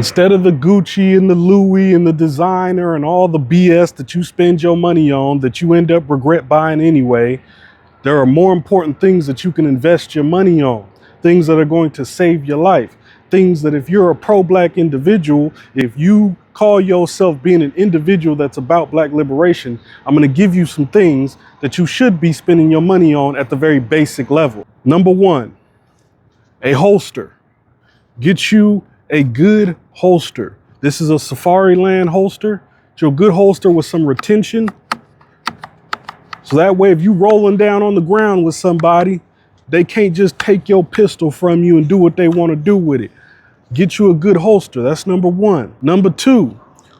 Instead of the Gucci and the Louis and the designer and all the BS that you spend your money on that you end up regret buying anyway, there are more important things that you can invest your money on, things that are going to save your life, things that if you're a pro-Black individual, if you call yourself being an individual that's about Black liberation, I'm going to give you some things that you should be spending your money on at the very basic level. Number one, a holster. Get you a good holster. This is a Safariland holster. It's your good holster with some retention. So that way, if you rolling down on the ground with somebody, they can't just take your pistol from you and do what they want to do with it. Get you a good holster. That's number one. Number two,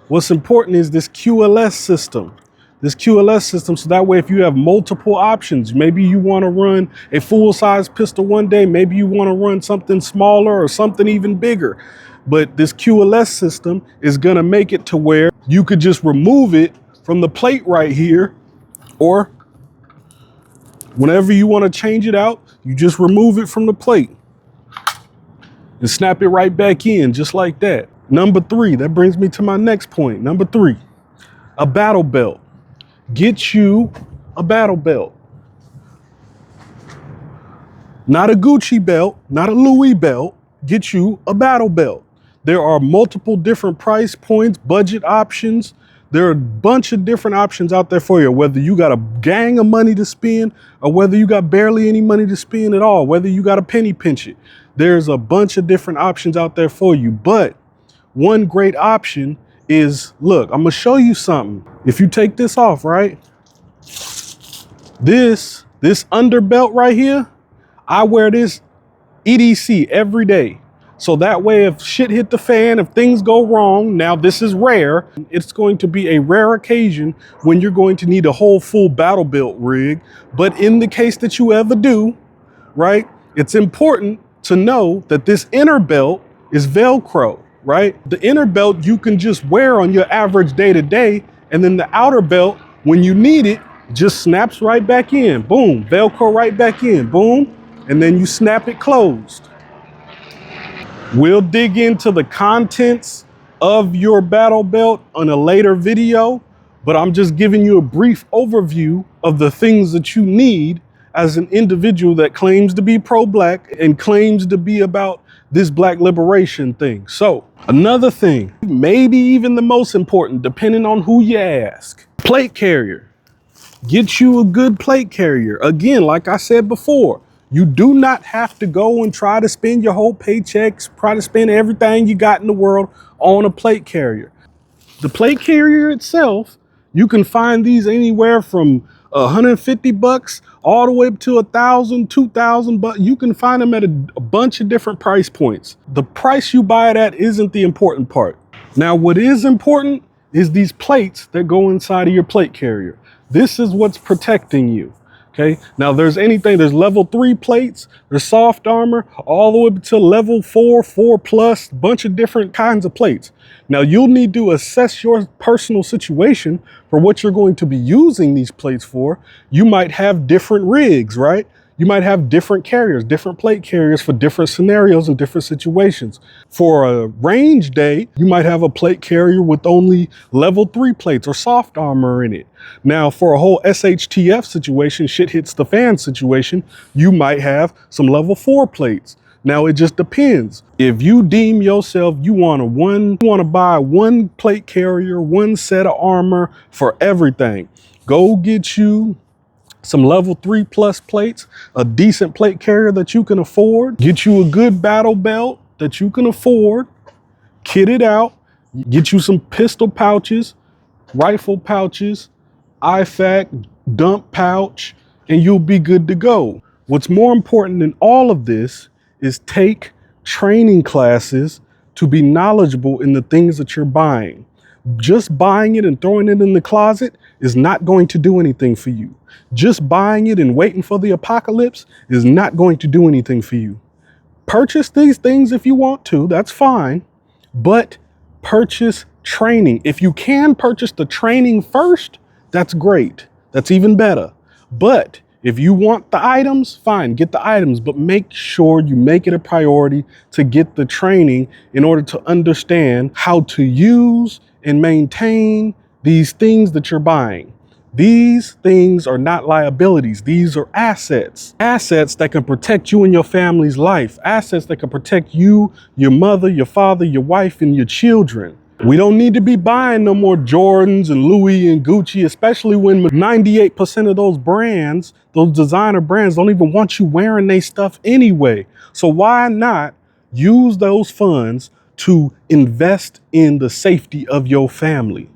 what's important is this QLS system. This QLS system, so that way if you have multiple options, maybe you want to run a full-size pistol one day, maybe you want to run something smaller or something even bigger. But this QLS system is going to make it to where you could just remove it from the plate right here, or whenever you want to change it out, you just remove it from the plate and snap it right back in just like that. Number three, that brings me to my next point. Number three, a battle belt. Get you a battle belt. Not a Gucci belt, not a Louis belt. Get you a battle belt. There are multiple different price points, budget options. There are a bunch of different options out there for you, whether you got a gang of money to spend or whether you got barely any money to spend at all, whether you got a penny pinch it. There's a bunch of different options out there for you. But one great option is, look, I'm gonna show you something. If you take this off, right? This underbelt right here, I wear this EDC every day. So that way, if shit hit the fan, if things go wrong, now this is rare. It's going to be a rare occasion when you're going to need a whole full battle belt rig. But in the case that you ever do, right, it's important to know that this inner belt is Velcro, right? The inner belt you can just wear on your average day to day. And then the outer belt, when you need it, just snaps right back in. Boom, Velcro right back in, boom. And then you snap it closed. We'll dig into the contents of your battle belt on a later video, but I'm just giving you a brief overview of the things that you need as an individual that claims to be pro-Black and claims to be about this Black liberation thing. So another thing, maybe even the most important, depending on who you ask, plate carrier. Get you a good plate carrier. Again, like I said before, you do not have to go and try to spend your whole paychecks, try to spend everything you got in the world on a plate carrier. The plate carrier itself, you can find these anywhere from $150 all the way up to $1,000, $2,000, but you can find them at a bunch of different price points. The price you buy it at isn't the important part. Now, what is important is these plates that go inside of your plate carrier. This is what's protecting you. Okay, now there's level 3 plates, there's soft armor, all the way up to level 4, 4+, bunch of different kinds of plates. Now you'll need to assess your personal situation for what you're going to be using these plates for. You might have different rigs, right? You might have different carriers, different plate carriers for different scenarios and different situations. For a range day, you might have a plate carrier with only level 3 plates or soft armor in it. Now, for a whole SHTF situation, shit hits the fan situation, you might have some level 4 plates. Now, it just depends. If you deem yourself, you want to buy one plate carrier, one set of armor for everything, go get you some level 3+ plates, a decent plate carrier that you can afford, get you a good battle belt that you can afford, kit it out, get you some pistol pouches, rifle pouches, IFAK, dump pouch, and you'll be good to go. What's more important than all of this is take training classes to be knowledgeable in the things that you're buying. Just buying it and throwing it in the closet is not going to do anything for you. Just buying it and waiting for the apocalypse is not going to do anything for you. Purchase these things if you want to, that's fine, but purchase training. If you can purchase the training first, that's great. That's even better. But If you want the items, fine, get the items, but make sure you make it a priority to get the training in order to understand how to use and maintain these things that you're buying. These things are not liabilities. These are assets. Assets that can protect you and your family's life. Assets that can protect you, your mother, your father, your wife, and your children. We don't need to be buying no more Jordans and Louis and Gucci, especially when 98% of those brands, those designer brands, don't even want you wearing their stuff anyway. So why not use those funds to invest in the safety of your family?